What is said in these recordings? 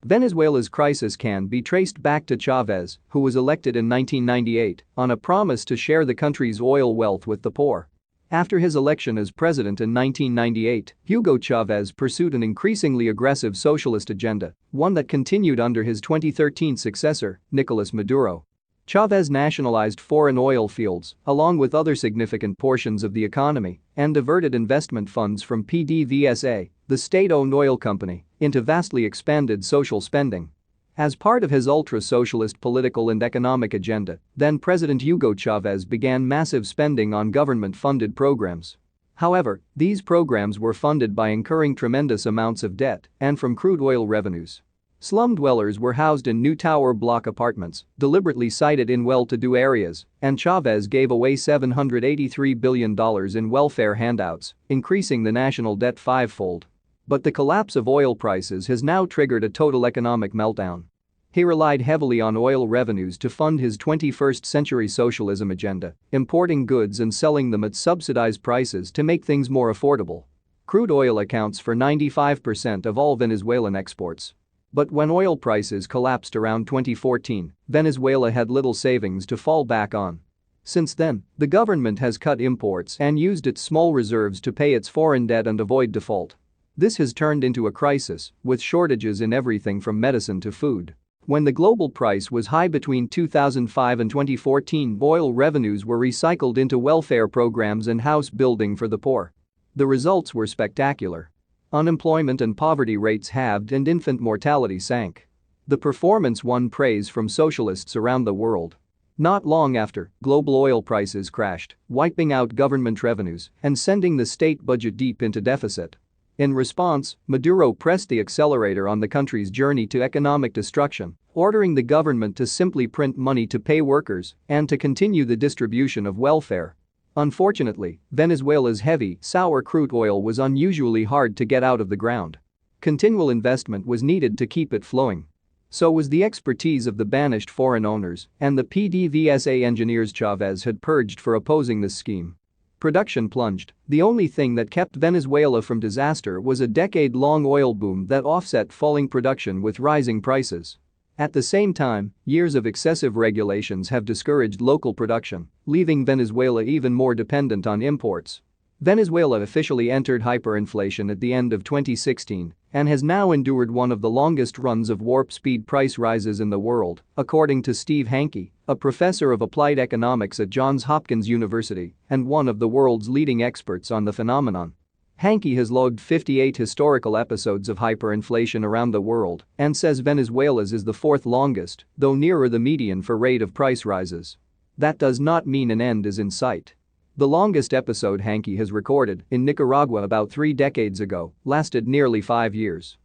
Venezuela's crisis can be traced back to Chavez, who was elected in 1998 on a promise to share the country's oil wealth with the poor. After his election as president in 1998, Hugo Chavez pursued an increasingly aggressive socialist agenda, one that continued under his 2013 successor, Nicolas Maduro. Chavez nationalized foreign oil fields, along with other significant portions of the economy, and diverted investment funds from PDVSA, the state-owned oil company, into vastly expanded social spending. As part of his ultra-socialist political and economic agenda, then-President Hugo Chavez began massive spending on government-funded programs. However, these programs were funded by incurring tremendous amounts of debt and from crude oil revenues. Slum dwellers were housed in new tower block apartments, deliberately sited in well-to-do areas, and Chavez gave away $783 billion in welfare handouts, increasing the national debt fivefold. But the collapse of oil prices has now triggered a total economic meltdown. He relied heavily on oil revenues to fund his 21st-century socialism agenda, importing goods and selling them at subsidized prices to make things more affordable. Crude oil accounts for 95% of all Venezuelan exports. But when oil prices collapsed around 2014, Venezuela had little savings to fall back on. Since then, the government has cut imports and used its small reserves to pay its foreign debt and avoid default. This has turned into a crisis, with shortages in everything from medicine to food. When the global price was high between 2005 and 2014, oil revenues were recycled into welfare programs and house building for the poor. The results were spectacular. Unemployment and poverty rates halved and infant mortality sank. The performance won praise from socialists around the world. Not long after, global oil prices crashed, wiping out government revenues and sending the state budget deep into deficit. In response, Maduro pressed the accelerator on the country's journey to economic destruction, ordering the government to simply print money to pay workers and to continue the distribution of welfare. Unfortunately, Venezuela's heavy, sour crude oil was unusually hard to get out of the ground. Continual investment was needed to keep it flowing. So was the expertise of the banished foreign owners and the PDVSA engineers Chavez had purged for opposing this scheme. Production plunged. The only thing that kept Venezuela from disaster was a decade-long oil boom that offset falling production with rising prices. At the same time, years of excessive regulations have discouraged local production, leaving Venezuela even more dependent on imports. Venezuela officially entered hyperinflation at the end of 2016 and has now endured one of the longest runs of warp-speed price rises in the world, according to Steve Hanke, a professor of applied economics at Johns Hopkins University and one of the world's leading experts on the phenomenon. Hanke has logged 58 historical episodes of hyperinflation around the world and says Venezuela's is the fourth longest, though nearer the median for rate of price rises. That does not mean an end is in sight. The longest episode Hanke has recorded, in Nicaragua about 3 decades ago, lasted nearly 5 years.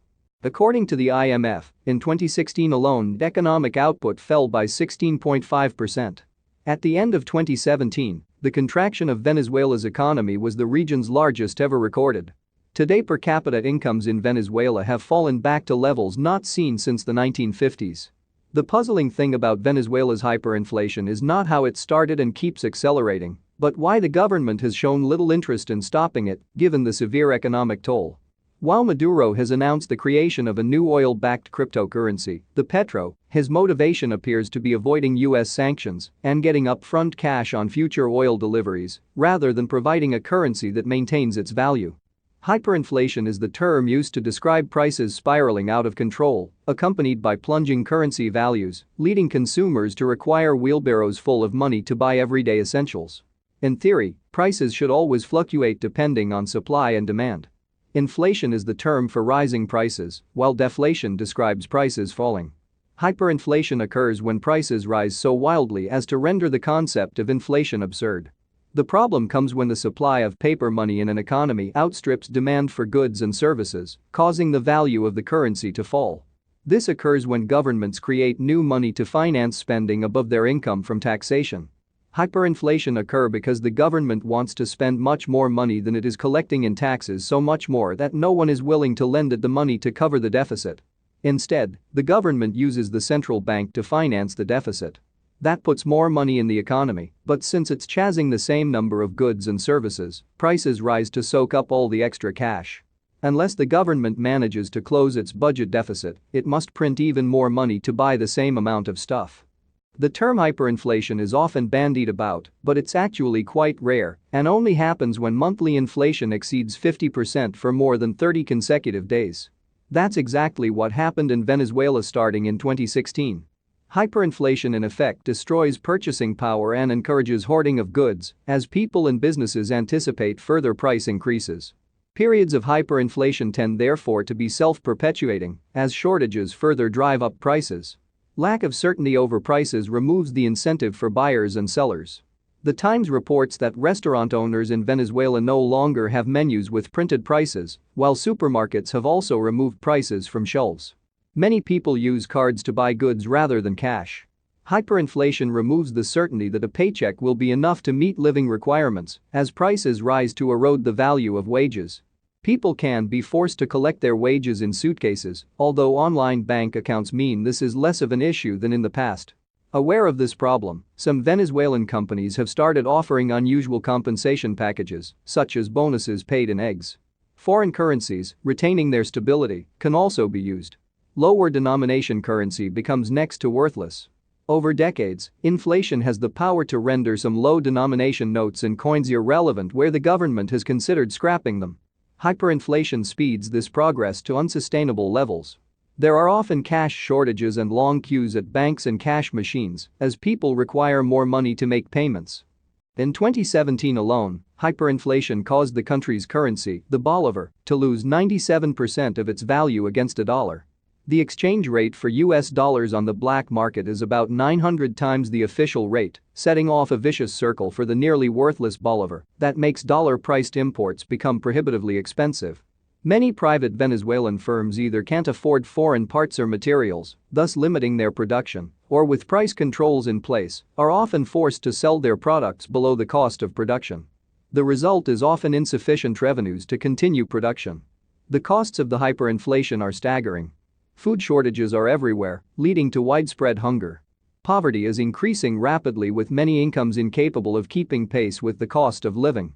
According to the IMF, in 2016 alone, economic output fell by 16.5%. At the end of 2017, the contraction of Venezuela's economy was the region's largest ever recorded. Today, per capita incomes in Venezuela have fallen back to levels not seen since the 1950s. The puzzling thing about Venezuela's hyperinflation is not how it started and keeps accelerating, but why the government has shown little interest in stopping it, given the severe economic toll. While Maduro has announced the creation of a new oil-backed cryptocurrency, the Petro, his motivation appears to be avoiding U.S. sanctions and getting upfront cash on future oil deliveries, rather than providing a currency that maintains its value. Hyperinflation is the term used to describe prices spiraling out of control, accompanied by plunging currency values, leading consumers to require wheelbarrows full of money to buy everyday essentials. In theory, prices should always fluctuate depending on supply and demand. Inflation is the term for rising prices, while deflation describes prices falling. Hyperinflation occurs when prices rise so wildly as to render the concept of inflation absurd. The problem comes when the supply of paper money in an economy outstrips demand for goods and services, causing the value of the currency to fall. This occurs when governments create new money to finance spending above their income from taxation. Hyperinflation occurs because the government wants to spend much more money than it is collecting in taxes, so much more that no one is willing to lend it the money to cover the deficit. Instead, the government uses the central bank to finance the deficit. That puts more money in the economy, but since it's chasing the same number of goods and services, prices rise to soak up all the extra cash. Unless the government manages to close its budget deficit, it must print even more money to buy the same amount of stuff. The term hyperinflation is often bandied about, but it's actually quite rare and only happens when monthly inflation exceeds 50% for more than 30 consecutive days. That's exactly what happened in Venezuela starting in 2016. Hyperinflation in effect destroys purchasing power and encourages hoarding of goods as people and businesses anticipate further price increases. Periods of hyperinflation tend therefore to be self-perpetuating as shortages further drive up prices. Lack of certainty over prices removes the incentive for buyers and sellers. The Times reports that restaurant owners in Venezuela no longer have menus with printed prices, while supermarkets have also removed prices from shelves. Many people use cards to buy goods rather than cash. Hyperinflation removes the certainty that a paycheck will be enough to meet living requirements as prices rise to erode the value of wages. People can be forced to collect their wages in suitcases, although online bank accounts mean this is less of an issue than in the past. Aware of this problem, some Venezuelan companies have started offering unusual compensation packages, such as bonuses paid in eggs. Foreign currencies, retaining their stability, can also be used. Lower denomination currency becomes next to worthless. Over decades, inflation has the power to render some low-denomination notes and coins irrelevant where the government has considered scrapping them. Hyperinflation speeds this progress to unsustainable levels. There are often cash shortages and long queues at banks and cash machines as people require more money to make payments. In 2017 alone, hyperinflation caused the country's currency, the bolivar, to lose 97% of its value against a dollar. The exchange rate for US dollars on the black market is about 900 times the official rate, setting off a vicious circle for the nearly worthless bolivar that makes dollar-priced imports become prohibitively expensive. Many private Venezuelan firms either can't afford foreign parts or materials, thus limiting their production, or with price controls in place, are often forced to sell their products below the cost of production. The result is often insufficient revenues to continue production. The costs of the hyperinflation are staggering. Food shortages are everywhere, leading to widespread hunger. Poverty is increasing rapidly with many incomes incapable of keeping pace with the cost of living.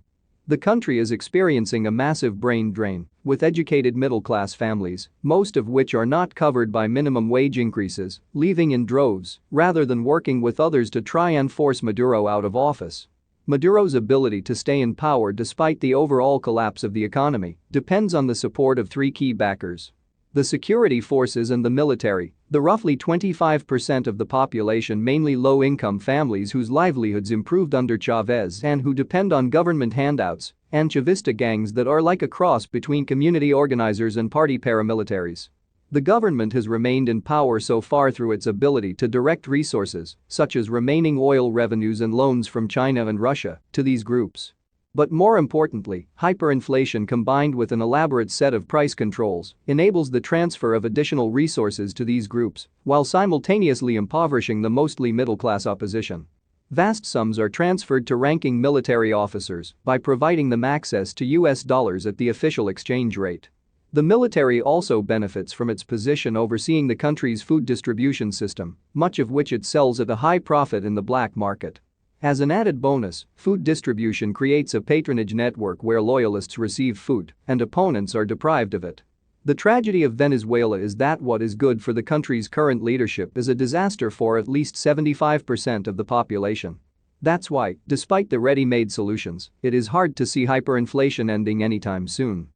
The country is experiencing a massive brain drain, with educated middle-class families, most of which are not covered by minimum wage increases, leaving in droves rather than working with others to try and force Maduro out of office. Maduro's ability to stay in power despite the overall collapse of the economy depends on the support of three key backers: the security forces and the military, the roughly 25% of the population, mainly low-income families whose livelihoods improved under Chavez and who depend on government handouts, and Chavista gangs that are like a cross between community organizers and party paramilitaries. The government has remained in power so far through its ability to direct resources, such as remaining oil revenues and loans from China and Russia, to these groups. But more importantly, hyperinflation combined with an elaborate set of price controls enables the transfer of additional resources to these groups while simultaneously impoverishing the mostly middle-class opposition. Vast sums are transferred to ranking military officers by providing them access to US dollars at the official exchange rate. The military also benefits from its position overseeing the country's food distribution system, much of which it sells at a high profit in the black market. As an added bonus, food distribution creates a patronage network where loyalists receive food and opponents are deprived of it. The tragedy of Venezuela is that what is good for the country's current leadership is a disaster for at least 75% of the population. That's why, despite the ready-made solutions, it is hard to see hyperinflation ending anytime soon.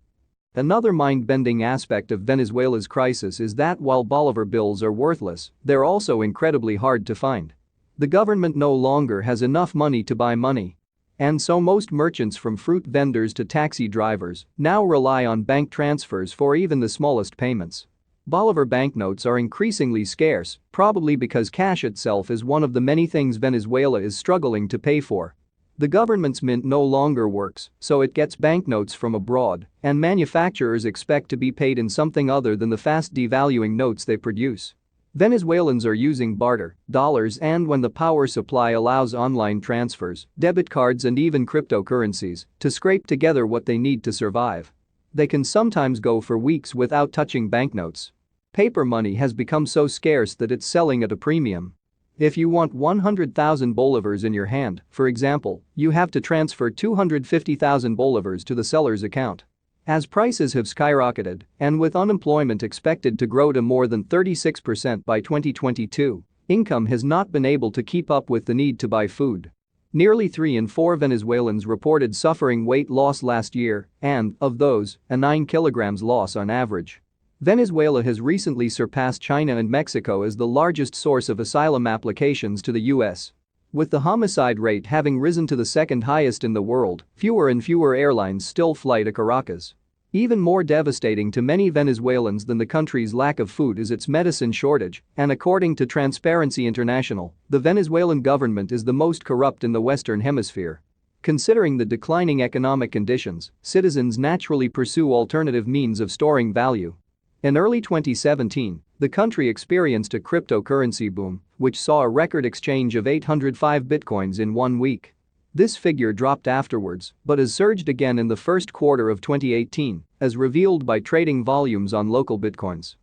Another mind-bending aspect of Venezuela's crisis is that while bolivar bills are worthless, they're also incredibly hard to find. The government no longer has enough money to buy money. And so most merchants, from fruit vendors to taxi drivers, now rely on bank transfers for even the smallest payments. Bolivar banknotes are increasingly scarce, probably because cash itself is one of the many things Venezuela is struggling to pay for. The government's mint no longer works, so it gets banknotes from abroad, and manufacturers expect to be paid in something other than the fast devaluing notes they produce. Venezuelans are using barter, dollars, and when the power supply allows, online transfers, debit cards, and even cryptocurrencies to scrape together what they need to survive. They can sometimes go for weeks without touching banknotes. Paper money has become so scarce that it's selling at a premium. If you want 100,000 bolivars in your hand, for example, you have to transfer 250,000 bolivars to the seller's account. As prices have skyrocketed, and with unemployment expected to grow to more than 36% by 2022, income has not been able to keep up with the need to buy food. Nearly 3 in 4 Venezuelans reported suffering weight loss last year, and, of those, a 9 kilograms loss on average. Venezuela has recently surpassed China and Mexico as the largest source of asylum applications to the U.S. With the homicide rate having risen to the second highest in the world, fewer and fewer airlines still fly to Caracas. Even more devastating to many Venezuelans than the country's lack of food is its medicine shortage, and according to Transparency International, the Venezuelan government is the most corrupt in the Western Hemisphere. Considering the declining economic conditions, citizens naturally pursue alternative means of storing value. In early 2017, the country experienced a cryptocurrency boom, which saw a record exchange of 805 bitcoins in 1 week. This figure dropped afterwards, but has surged again in the first quarter of 2018, as revealed by trading volumes on local bitcoins.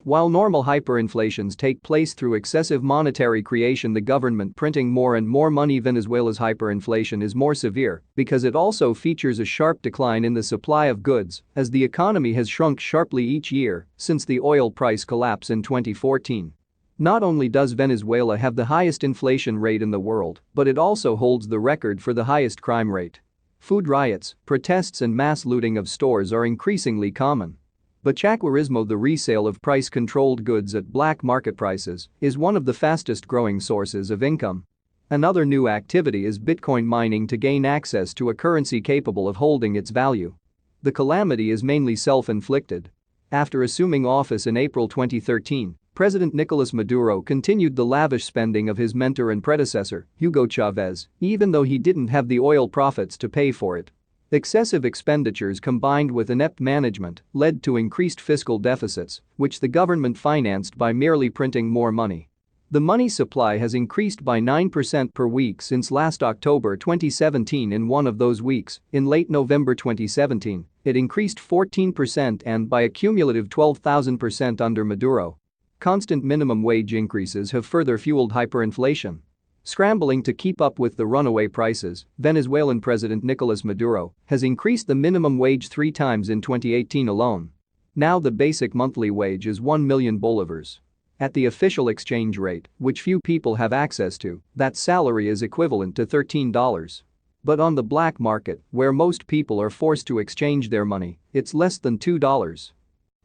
While normal hyperinflations take place through excessive monetary creation, the government printing more and more money, Venezuela's hyperinflation is more severe because it also features a sharp decline in the supply of goods, as the economy has shrunk sharply each year since the oil price collapse in 2014. Not only does Venezuela have the highest inflation rate in the world, but it also holds the record for the highest crime rate. Food riots, protests and mass looting of stores are increasingly common. But chacuarismo, the resale of price-controlled goods at black market prices, is one of the fastest-growing sources of income. Another new activity is Bitcoin mining to gain access to a currency capable of holding its value. The calamity is mainly self-inflicted. After assuming office in April 2013, President Nicolas Maduro continued the lavish spending of his mentor and predecessor, Hugo Chavez, even though he didn't have the oil profits to pay for it. Excessive expenditures combined with inept management led to increased fiscal deficits, which the government financed by merely printing more money. The money supply has increased by 9% per week since last October 2017. In one of those weeks, in late November 2017, it increased 14% and by a cumulative 12,000% under Maduro. Constant minimum wage increases have further fueled hyperinflation. Scrambling to keep up with the runaway prices, Venezuelan President Nicolas Maduro has increased the minimum wage 3 times in 2018 alone. Now the basic monthly wage is 1 million bolivars. At the official exchange rate, which few people have access to, that salary is equivalent to $13. But on the black market, where most people are forced to exchange their money, it's less than $2.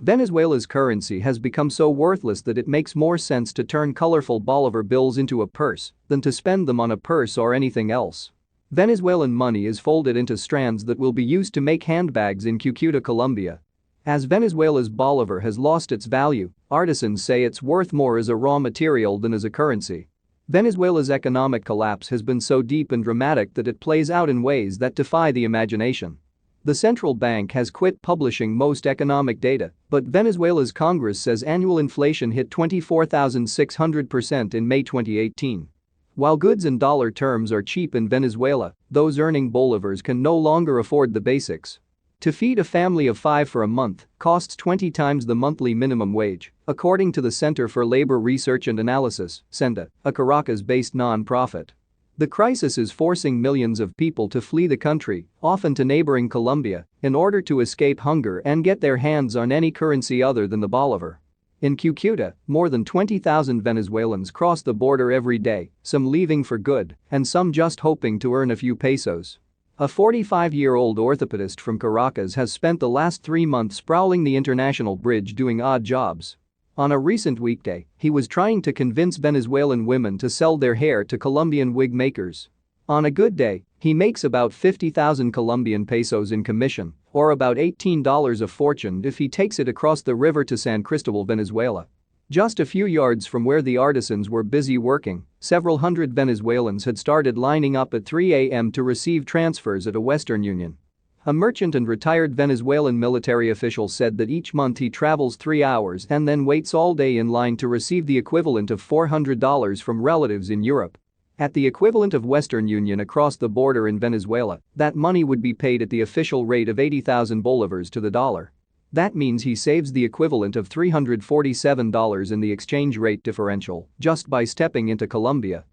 Venezuela's currency has become so worthless that it makes more sense to turn colorful bolivar bills into a purse than to spend them on a purse or anything else. Venezuelan money is folded into strands that will be used to make handbags in Cúcuta, Colombia. As Venezuela's bolivar has lost its value, artisans say it's worth more as a raw material than as a currency. Venezuela's economic collapse has been so deep and dramatic that it plays out in ways that defy the imagination. The central bank has quit publishing most economic data, but Venezuela's Congress says annual inflation hit 24,600% in May 2018. While goods in dollar terms are cheap in Venezuela, those earning bolivars can no longer afford the basics. To feed a family of 5 for a month costs 20 times the monthly minimum wage, according to the Center for Labor Research and Analysis, CENDA, a Caracas-based non-profit. The crisis is forcing millions of people to flee the country, often to neighboring Colombia, in order to escape hunger and get their hands on any currency other than the bolivar. In Cúcuta, more than 20,000 Venezuelans cross the border every day, some leaving for good and some just hoping to earn a few pesos. A 45-year-old orthopedist from Caracas has spent the last 3 months prowling the international bridge doing odd jobs. On a recent weekday, he was trying to convince Venezuelan women to sell their hair to Colombian wig makers. On a good day, he makes about 50,000 Colombian pesos in commission, or about $18 a fortune if he takes it across the river to San Cristobal, Venezuela. Just a few yards from where the artisans were busy working, several hundred Venezuelans had started lining up at 3 a.m. to receive transfers at a Western Union. A merchant and retired Venezuelan military official said that each month he travels 3 hours and then waits all day in line to receive the equivalent of $400 from relatives in Europe. At the equivalent of Western Union across the border in Venezuela, that money would be paid at the official rate of 80,000 bolivars to the dollar. That means he saves the equivalent of $347 in the exchange rate differential just by stepping into Colombia.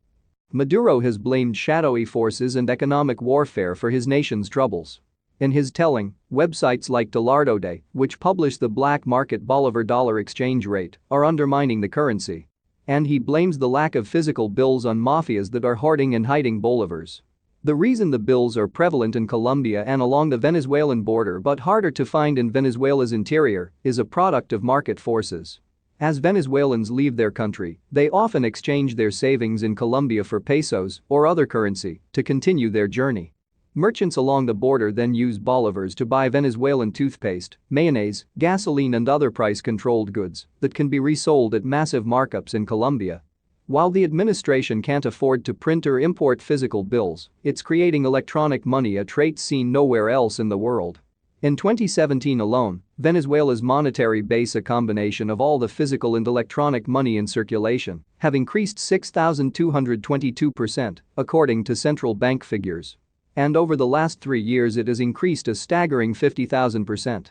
Maduro has blamed shadowy forces and economic warfare for his nation's troubles. In his telling, websites like Dollarization, which publish the black market bolivar-dollar exchange rate, are undermining the currency. And he blames the lack of physical bills on mafias that are hoarding and hiding bolivars. The reason the bills are prevalent in Colombia and along the Venezuelan border but harder to find in Venezuela's interior is a product of market forces. As Venezuelans leave their country, they often exchange their savings in Colombia for pesos or other currency to continue their journey. Merchants along the border then use bolivars to buy Venezuelan toothpaste, mayonnaise, gasoline and other price-controlled goods that can be resold at massive markups in Colombia. While the administration can't afford to print or import physical bills, it's creating electronic money, a trait seen nowhere else in the world. In 2017 alone, Venezuela's monetary base, a combination of all the physical and electronic money in circulation, have increased 6,222%, according to central bank figures. And over the last 3 years it has increased a staggering 50,000%.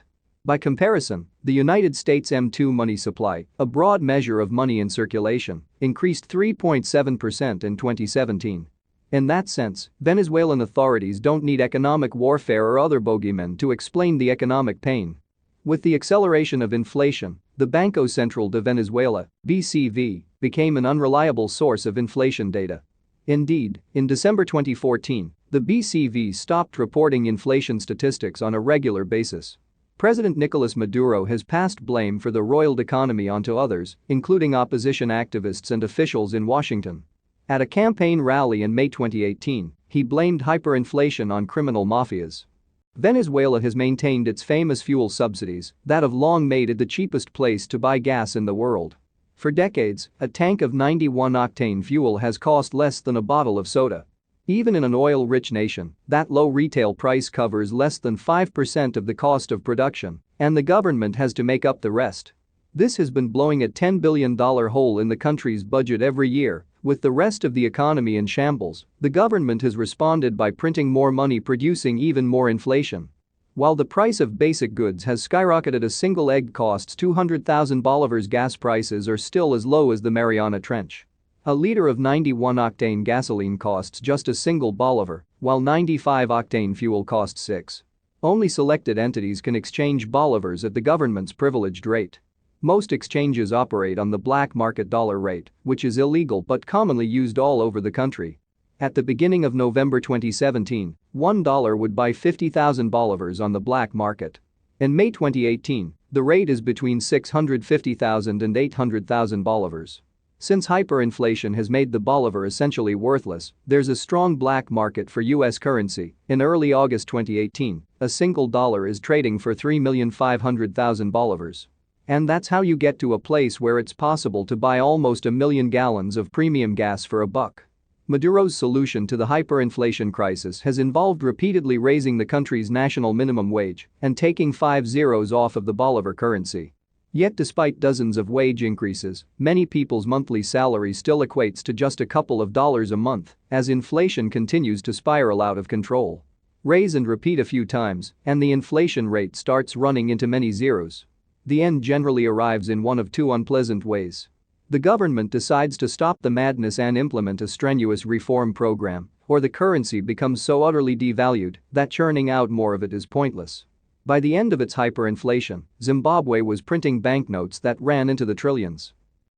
By comparison, the United States M2 money supply, a broad measure of money in circulation, increased 3.7% in 2017. In that sense, Venezuelan authorities don't need economic warfare or other bogeymen to explain the economic pain. With the acceleration of inflation, the Banco Central de Venezuela, BCV, became an unreliable source of inflation data. Indeed, in December 2014, the BCV stopped reporting inflation statistics on a regular basis. President Nicolas Maduro has passed blame for the roiled economy onto others, including opposition activists and officials in Washington. At a campaign rally in May 2018, he blamed hyperinflation on criminal mafias. Venezuela has maintained its famous fuel subsidies that have long made it the cheapest place to buy gas in the world. For decades, a tank of 91-octane fuel has cost less than a bottle of soda. Even in an oil-rich nation, that low retail price covers less than 5% of the cost of production, and the government has to make up the rest. This has been blowing a $10 billion hole in the country's budget every year. With the rest of the economy in shambles, the government has responded by printing more money, producing even more inflation. While the price of basic goods has skyrocketed, a single egg costs 200,000 bolivars. Gas prices are still as low as the Mariana Trench. A liter of 91-octane gasoline costs just a single bolivar, while 95-octane fuel costs 6. Only selected entities can exchange bolivars at the government's privileged rate. Most exchanges operate on the black market dollar rate, which is illegal but commonly used all over the country. At the beginning of November 2017, $1 would buy 50,000 bolivars on the black market. In May 2018, the rate is between 650,000 and 800,000 bolivars. Since hyperinflation has made the bolivar essentially worthless, there's a strong black market for U.S. currency. In early August 2018, a single dollar is trading for 3,500,000 bolivars. And that's how you get to a place where it's possible to buy almost 1 million gallons of premium gas for $1. Maduro's solution to the hyperinflation crisis has involved repeatedly raising the country's national minimum wage and taking 5 zeros off of the bolivar currency. Yet despite dozens of wage increases, many people's monthly salary still equates to just a couple of dollars a month as inflation continues to spiral out of control. Raise and repeat a few times, and the inflation rate starts running into many zeros. The end generally arrives in one of two unpleasant ways. The government decides to stop the madness and implement a strenuous reform program, or the currency becomes so utterly devalued that churning out more of it is pointless. By the end of its hyperinflation, Zimbabwe was printing banknotes that ran into the trillions.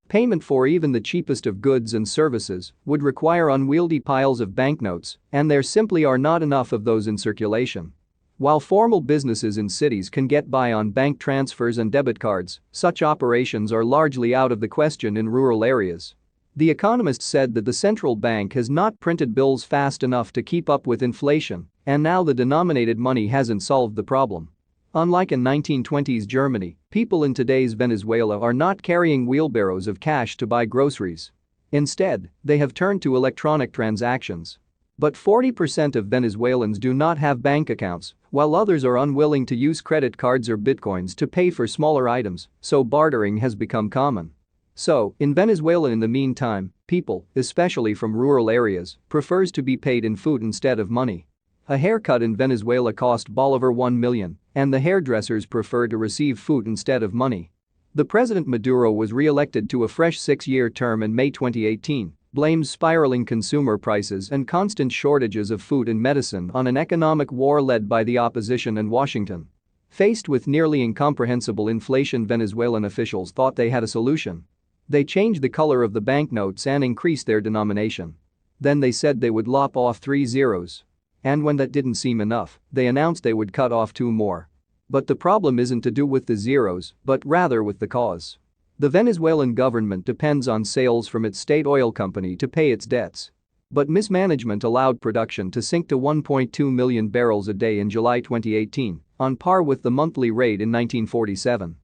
Payment for even the cheapest of goods and services would require unwieldy piles of banknotes, and there simply are not enough of those in circulation. While formal businesses in cities can get by on bank transfers and debit cards, such operations are largely out of the question in rural areas. The Economist said that the central bank has not printed bills fast enough to keep up with inflation, and now the denominated money hasn't solved the problem. Unlike in 1920s Germany, people in today's Venezuela are not carrying wheelbarrows of cash to buy groceries. Instead, they have turned to electronic transactions. But 40% of Venezuelans do not have bank accounts, while others are unwilling to use credit cards or bitcoins to pay for smaller items, so bartering has become common. So, in Venezuela in the meantime, people, especially from rural areas, prefers to be paid in food instead of money. A haircut in Venezuela cost bolivar 1 million, and the hairdressers prefer to receive food instead of money. The President Maduro was re-elected to a fresh 6-year term in May 2018, blames spiraling consumer prices and constant shortages of food and medicine on an economic war led by the opposition and Washington. Faced with nearly incomprehensible inflation, Venezuelan officials thought they had a solution. They changed the color of the banknotes and increased their denomination. Then they said they would lop off 3 zeros. And when that didn't seem enough, they announced they would cut off 2 more. But the problem isn't to do with the zeros, but rather with the cause. The Venezuelan government depends on sales from its state oil company to pay its debts. But mismanagement allowed production to sink to 1.2 million barrels a day in July 2018, on par with the monthly rate in 1947.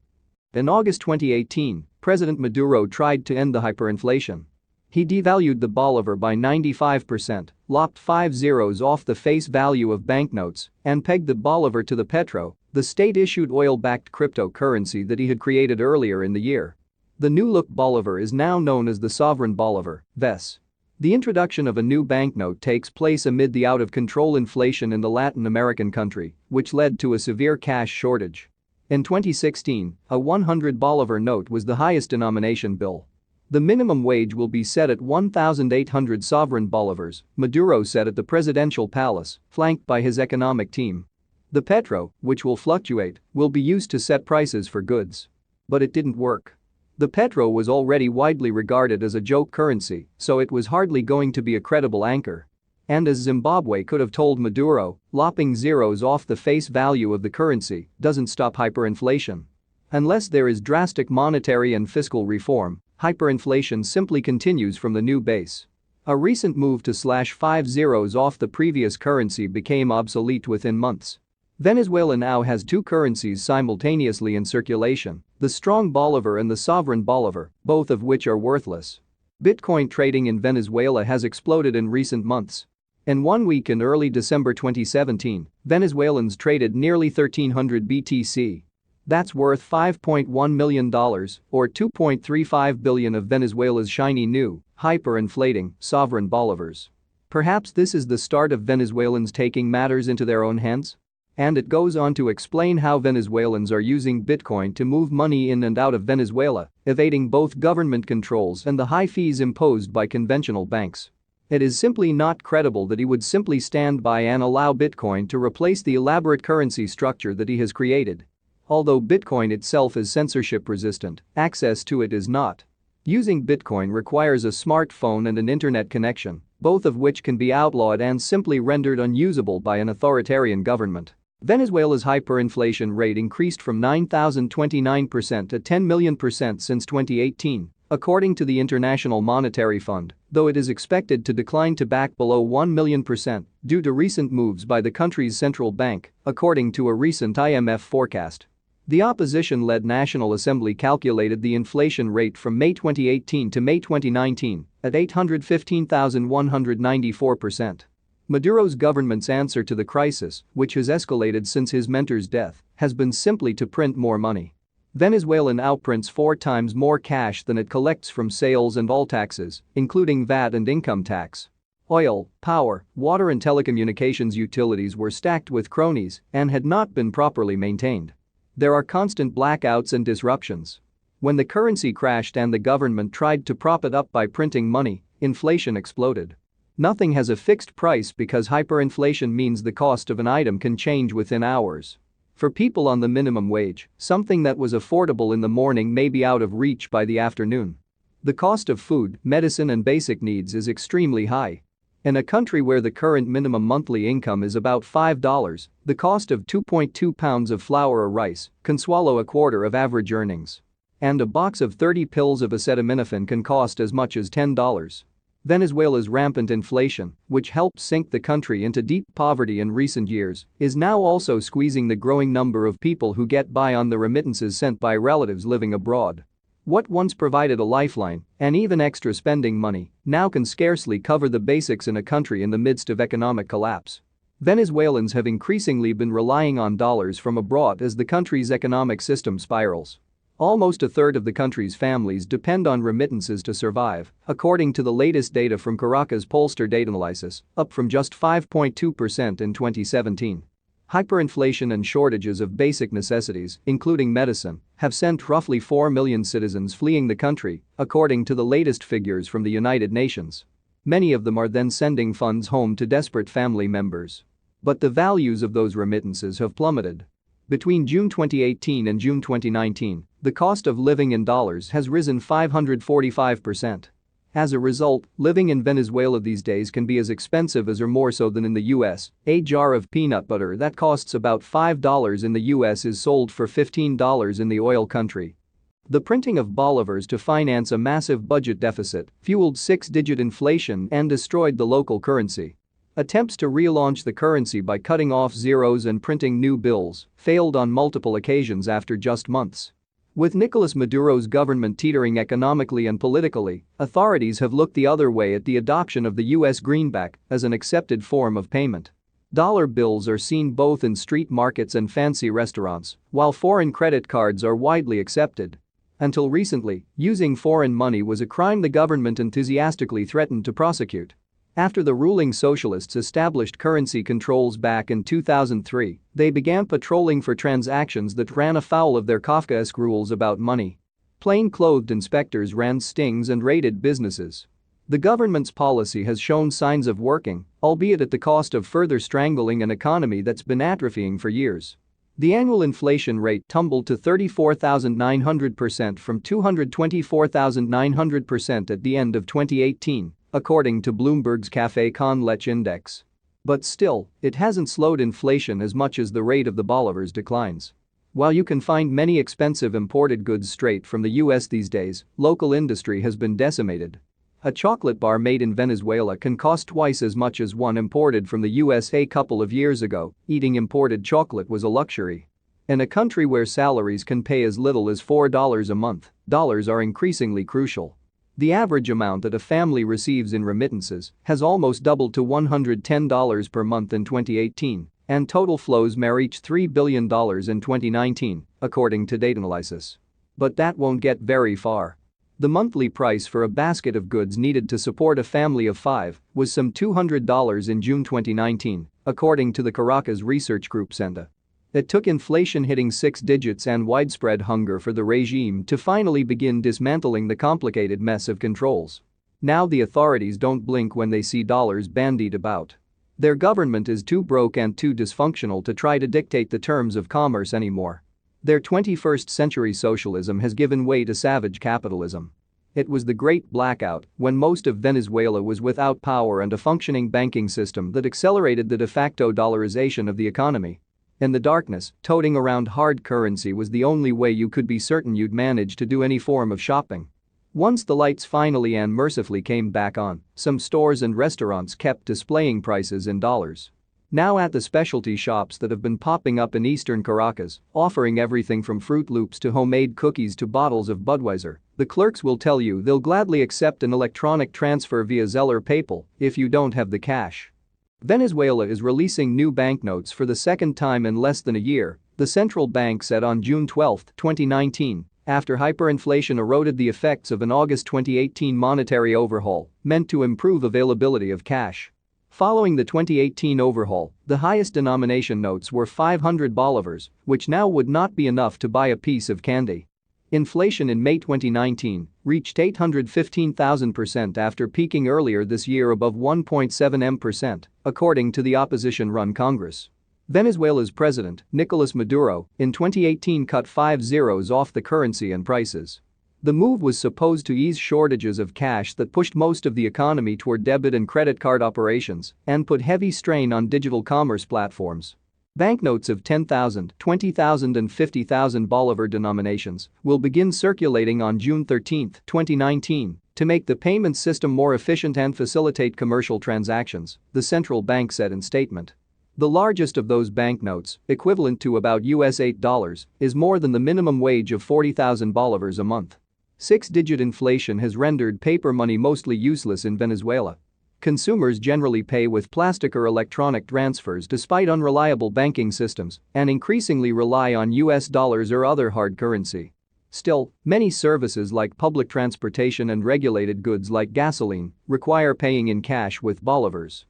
In August 2018, President Maduro tried to end the hyperinflation. He devalued the bolivar by 95%, lopped 5 zeros off the face value of banknotes, and pegged the bolivar to the petro, the state-issued oil-backed cryptocurrency that he had created earlier in the year. The new-look bolivar is now known as the sovereign bolivar, VII. The introduction of a new banknote takes place amid the out-of-control inflation in the Latin American country, which led to a severe cash shortage. In 2016, a 100 bolivar note was the highest denomination bill. The minimum wage will be set at 1,800 sovereign bolivars, Maduro said at the presidential palace, flanked by his economic team. The petro, which will fluctuate, will be used to set prices for goods. But it didn't work. The petro was already widely regarded as a joke currency, so it was hardly going to be a credible anchor. And as Zimbabwe could have told Maduro, lopping zeros off the face value of the currency doesn't stop hyperinflation. Unless there is drastic monetary and fiscal reform, hyperinflation simply continues from the new base. A recent move to slash 5 zeros off the previous currency became obsolete within months. Venezuela now has 2 currencies simultaneously in circulation, the strong bolivar and the sovereign bolivar, both of which are worthless. Bitcoin trading in Venezuela has exploded in recent months. In 1 week in early December 2017, Venezuelans traded nearly 1,300 BTC. That's worth $5.1 million, or $2.35 billion of Venezuela's shiny new, hyperinflating, sovereign bolivars. Perhaps this is the start of Venezuelans taking matters into their own hands? And it goes on to explain how Venezuelans are using Bitcoin to move money in and out of Venezuela, evading both government controls and the high fees imposed by conventional banks. It is simply not credible that he would simply stand by and allow Bitcoin to replace the elaborate currency structure that he has created. Although Bitcoin itself is censorship resistant, access to it is not. Using Bitcoin requires a smartphone and an internet connection, both of which can be outlawed and simply rendered unusable by an authoritarian government. Venezuela's hyperinflation rate increased from 9,029% to 10 million% since 2018, according to the International Monetary Fund, though it is expected to decline to back below 1 million% due to recent moves by the country's central bank, according to a recent IMF forecast. The opposition-led National Assembly calculated the inflation rate from May 2018 to May 2019 at 815,194%. Maduro's government's answer to the crisis, which has escalated since his mentor's death, has been simply to print more money. Venezuela now prints 4 times more cash than it collects from sales and all taxes, including VAT and income tax. Oil, power, water and telecommunications utilities were stacked with cronies and had not been properly maintained. There are constant blackouts and disruptions. When the currency crashed and the government tried to prop it up by printing money, inflation exploded. Nothing has a fixed price because hyperinflation means the cost of an item can change within hours. For people on the minimum wage, something that was affordable in the morning may be out of reach by the afternoon. The cost of food, medicine and basic needs is extremely high. In a country where the current minimum monthly income is about $5, the cost of 2.2 pounds of flour or rice can swallow a quarter of average earnings. And a box of 30 pills of acetaminophen can cost as much as $10. Venezuela's rampant inflation, which helped sink the country into deep poverty in recent years, is now also squeezing the growing number of people who get by on the remittances sent by relatives living abroad. What once provided a lifeline, and even extra spending money, now can scarcely cover the basics in a country in the midst of economic collapse. Venezuelans have increasingly been relying on dollars from abroad as the country's economic system spirals. Almost a third of the country's families depend on remittances to survive, according to the latest data from Caracas pollster data analysis, up from just 5.2% in 2017. Hyperinflation and shortages of basic necessities, including medicine, have sent roughly 4 million citizens fleeing the country, according to the latest figures from the United Nations. Many of them are then sending funds home to desperate family members. But the values of those remittances have plummeted. Between June 2018 and June 2019, the cost of living in dollars has risen 545%. As a result, living in Venezuela these days can be as expensive as or more so than in the US. A jar of peanut butter that costs about $5 in the US is sold for $15 in the oil country. The printing of bolivars to finance a massive budget deficit fueled six-digit inflation and destroyed the local currency. Attempts to relaunch the currency by cutting off zeros and printing new bills failed on multiple occasions after just months. With Nicolas Maduro's government teetering economically and politically, authorities have looked the other way at the adoption of the US greenback as an accepted form of payment. Dollar bills are seen both in street markets and fancy restaurants, while foreign credit cards are widely accepted. Until recently, using foreign money was a crime the government enthusiastically threatened to prosecute. After the ruling socialists established currency controls back in 2003, they began patrolling for transactions that ran afoul of their Kafkaesque rules about money. Plain-clothed inspectors ran stings and raided businesses. The government's policy has shown signs of working, albeit at the cost of further strangling an economy that's been atrophying for years. The annual inflation rate tumbled to 34,900% from 224,900% at the end of 2018. According to Bloomberg's Café con Leche index. But still, it hasn't slowed inflation as much as the rate of the bolivars declines. While you can find many expensive imported goods straight from the US these days, local industry has been decimated. A chocolate bar made in Venezuela can cost twice as much as one imported from the US a couple of years ago. Eating imported chocolate was a luxury. In a country where salaries can pay as little as $4 a month, dollars are increasingly crucial. The average amount that a family receives in remittances has almost doubled to $110 per month in 2018, and total flows may reach $3 billion in 2019, according to data analysis. But that won't get very far. The monthly price for a basket of goods needed to support a family of 5 was some $200 in June 2019, according to the Caracas research group CENDA. It took inflation hitting 6 digits and widespread hunger for the regime to finally begin dismantling the complicated mess of controls. Now the authorities don't blink when they see dollars bandied about. Their government is too broke and too dysfunctional to try to dictate the terms of commerce anymore. Their 21st century socialism has given way to savage capitalism. It was the Great Blackout, when most of Venezuela was without power and a functioning banking system, that accelerated the de facto dollarization of the economy. In the darkness, toting around hard currency was the only way you could be certain you'd manage to do any form of shopping. Once the lights finally and mercifully came back on, some stores and restaurants kept displaying prices in dollars. Now at the specialty shops that have been popping up in eastern Caracas, offering everything from Fruit Loops to homemade cookies to bottles of Budweiser, the clerks will tell you they'll gladly accept an electronic transfer via Zelle or PayPal if you don't have the cash. Venezuela is releasing new banknotes for the second time in less than a year, the central bank said on June 12, 2019, after hyperinflation eroded the effects of an August 2018 monetary overhaul meant to improve availability of cash. Following the 2018 overhaul, the highest denomination notes were 500 bolivars, which now would not be enough to buy a piece of candy. Inflation in May 2019 reached 815,000% after peaking earlier this year above 1.7%, according to the opposition-run Congress. Venezuela's president, Nicolas Maduro, in 2018 cut 5 zeros off the currency and prices. The move was supposed to ease shortages of cash that pushed most of the economy toward debit and credit card operations and put heavy strain on digital commerce platforms. Banknotes of 10,000, 20,000 and 50,000 bolivar denominations will begin circulating on June 13, 2019, to make the payment system more efficient and facilitate commercial transactions, the central bank said in statement. The largest of those banknotes, equivalent to about US $8, is more than the minimum wage of 40,000 bolivars a month. Six-digit inflation has rendered paper money mostly useless in Venezuela. Consumers generally pay with plastic or electronic transfers despite unreliable banking systems and increasingly rely on US dollars or other hard currency. Still, many services like public transportation and regulated goods like gasoline require paying in cash with bolivars.